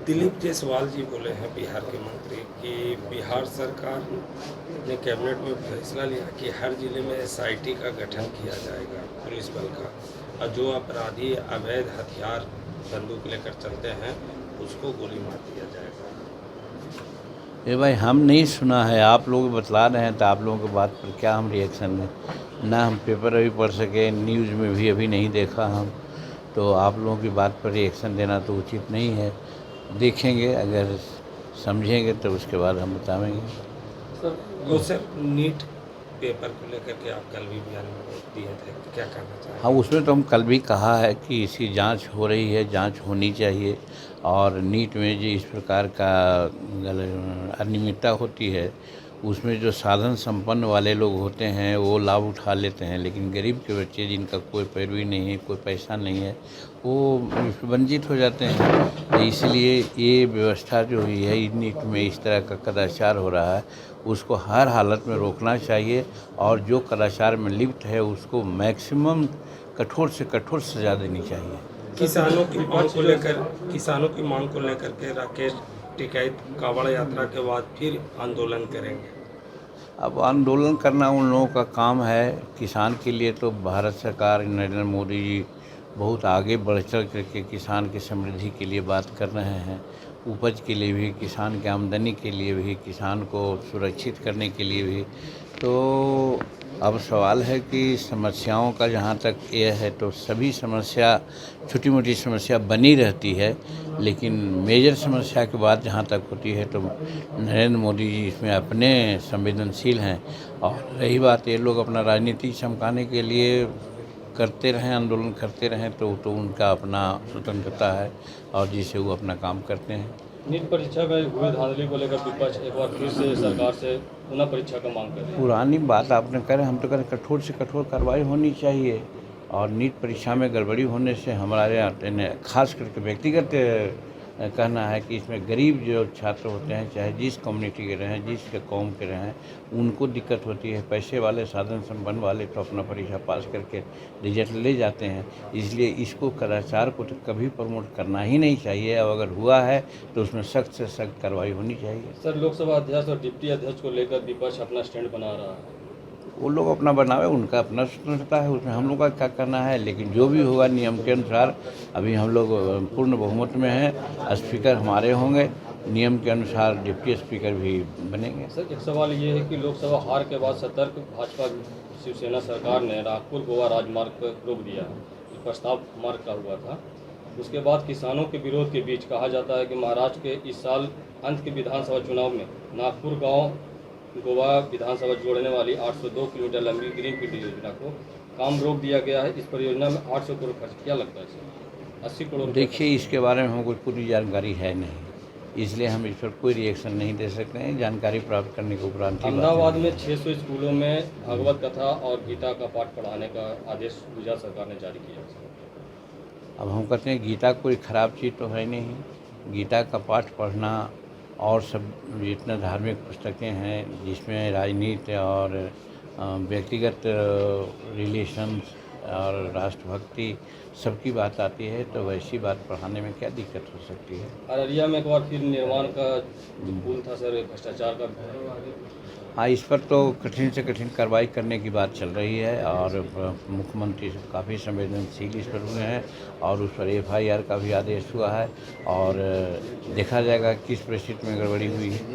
दिलीप जायसवाल जी बोले हैं बिहार के मंत्री कि बिहार सरकार ने कैबिनेट में फैसला लिया कि हर जिले में एसआईटी का गठन किया जाएगा पुलिस बल का, और जो अपराधी अवैध हथियार बंदूक लेकर चलते हैं उसको गोली मार दिया जाएगा। ये भाई हम नहीं सुना है, आप लोग बतला रहे हैं तो आप लोगों की बात पर क्या हम रिएक्शन दें। ना हम पेपर अभी पढ़ सके, न्यूज़ में भी अभी नहीं देखा हम, तो आप लोगों की बात पर रिएक्शन देना तो उचित नहीं है। देखेंगे, अगर समझेंगे तो उसके बाद हम बताएंगे। सर नीट पेपर को लेकर के आप कल भी बयान दिए थे, क्या कहना चाहेंगे? हाँ, उसमें तो हम कल भी कहा है कि इसकी जांच हो रही है, जांच होनी चाहिए, और नीट में जो इस प्रकार का अनियमितता होती है उसमें जो साधन संपन्न वाले लोग होते हैं वो लाभ उठा लेते हैं, लेकिन गरीब के बच्चे जिनका कोई पैरवी नहीं है, कोई पैसा नहीं है, वो वंचित हो जाते हैं। तो इसलिए ये व्यवस्था जो हुई है नीट में, इस तरह का कदाचार हो रहा है, उसको हर हालत में रोकना चाहिए, और जो कदाचार में लिप्त है उसको मैक्सिमम कठोर से कठोर सजा देनी चाहिए। किसानों की मांग को लेकर के राकेश टिकैत कांवड़ यात्रा के बाद फिर आंदोलन करेंगे। अब आंदोलन करना उन लोगों का काम है। किसान के लिए तो भारत सरकार, नरेंद्र मोदी जी बहुत आगे बढ़ चढ़ करके किसान की समृद्धि के लिए बात कर रहे हैं। उपज के लिए भी, किसान की आमदनी के लिए भी, किसान को सुरक्षित करने के लिए भी। तो अब सवाल है कि समस्याओं का जहाँ तक ये है तो सभी समस्या, छोटी मोटी समस्या बनी रहती है, लेकिन मेजर समस्या की बात जहाँ तक होती है तो नरेंद्र मोदी जी इसमें अपने संवेदनशील हैं। और रही बात, ये लोग अपना राजनीति चमकाने के लिए करते रहें, आंदोलन करते रहें, तो उनका अपना स्वतंत्रता है और जिसे वो अपना काम करते हैं। नीट परीक्षा में हुए धांधली को लेकर विपक्ष एक बार फिर से सरकार से पुनः परीक्षा का मांग कर रही है। पुरानी बात आपने करें, हम तो करें कठोर से कठोर कार्रवाई होनी चाहिए, और नीट परीक्षा में गड़बड़ी होने से हमारे यहाँ खास करके व्यक्तिगत कहना है कि इसमें गरीब जो छात्र होते हैं, चाहे जिस कम्युनिटी के रहें, जिस कौम के रहें, उनको दिक्कत होती है। पैसे वाले, साधन संपन्न वाले तो अपना परीक्षा पास करके रिजल्ट ले जाते हैं। इसलिए इसको कदाचार को तो कभी प्रमोट करना ही नहीं चाहिए, और अगर हुआ है तो उसमें सख्त से सख्त कार्रवाई होनी चाहिए। सर, लोकसभा अध्यक्ष और डिप्टी अध्यक्ष को लेकर विपक्ष अपना स्टैंड बना रहा है। वो लोग अपना बनावे, उनका अपना स्वतंत्रता है, उसमें हम लोग का क्या करना है। लेकिन जो भी होगा नियम के अनुसार, अभी हम लोग पूर्ण बहुमत में हैं, स्पीकर हमारे होंगे, नियम के अनुसार डिप्टी स्पीकर भी बनेंगे। सर, एक सवाल ये है कि लोकसभा हार के बाद सतर्क भाजपा शिवसेना सरकार ने नागपुर गोवा राजमार्ग पर रोक दिया, जो प्रस्ताव मार्ग का हुआ था। उसके बाद किसानों के विरोध के बीच कहा जाता है कि महाराष्ट्र के इस साल अंत के विधानसभा चुनाव में नागपुर गाँव गोवा विधानसभा जोड़ने वाली 802 किलोमीटर लंबी ग्रीनफील्ड योजना को काम रोक दिया गया है। इस परियोजना में 800 करोड़ खर्च, क्या लगता है सर? 80 करोड़। देखिए, इसके बारे में हमको पूरी जानकारी है नहीं, इसलिए हम इस पर कोई रिएक्शन नहीं दे सकते हैं। जानकारी प्राप्त करने के उपरांत ही अहमदाबाद में 600 स्कूलों में भागवत कथा और गीता का पाठ पढ़ाने का आदेश गुजरात सरकार ने जारी किया। अब हम कहते हैं गीता कोई ख़राब चीज़ तो है नहीं। गीता का पाठ पढ़ना और सब जितने धार्मिक पुस्तकें हैं जिसमें राजनीति और व्यक्तिगत रिलेशंस और राष्ट्रभक्ति सबकी बात आती है, तो वैसी बात पढ़ाने में क्या दिक्कत हो सकती है। अररिया में एक बार फिर निर्माण का पुल था सर, भ्रष्टाचार का। हाँ, इस पर तो कठिन से कठिन कार्रवाई करने की बात चल रही है, और मुख्यमंत्री काफ़ी संवेदनशील इस पर हुए हैं, और उस पर FIR का भी आदेश हुआ है, और देखा जाएगा किस परिस्थिति में गड़बड़ी हुई है।